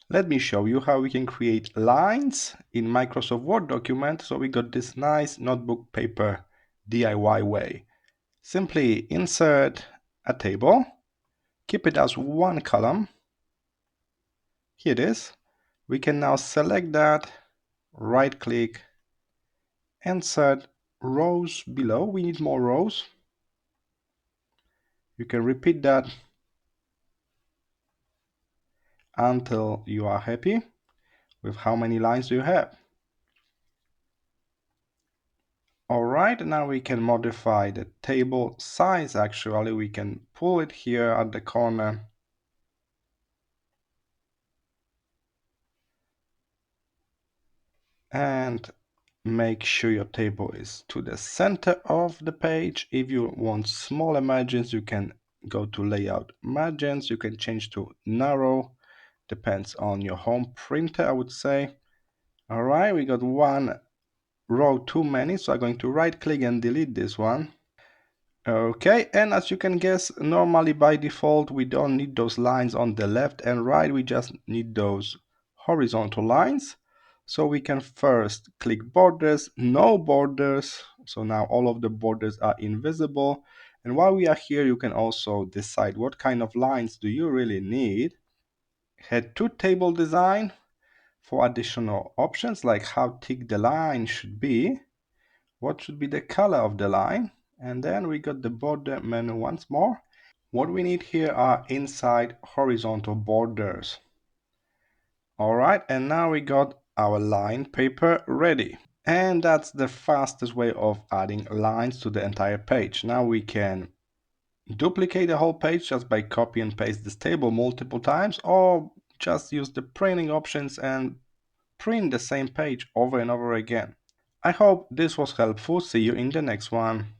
Let me show you how we can create lines in Microsoft Word document. So we got this nice notebook paper DIY way. Simply insert a table, keep it as one column. Here it is. We can now select that, right click, insert rows below. We need more rows. You can repeat that until you are happy with how many lines you have. Alright, now we can modify the table size. Actually, we can pull it here at the corner. And make sure your table is to the center of the page. If you want smaller margins, you can go to layout margins. You can change to narrow, depends on your home printer, I would say. All right, we got one row too many, so I'm going to right click and delete this one. Okay, and as you can guess, normally by default we don't need those lines on the left and right, we just need those horizontal lines. So we can first click borders, no borders. So now all of the borders are invisible. And while we are here, you can also decide what kind of lines do you really need. Head to table design for additional options like how thick the line should be, what should be the color of the line, and then we got the border menu once more. What we need here are inside horizontal borders. All right, and now we got our line paper ready. And that's the fastest way of adding lines to the entire page. Now we can duplicate the whole page just by copy and paste this table multiple times, or just use the printing options and print the same page over and over again. I hope this was helpful. See you in the next one.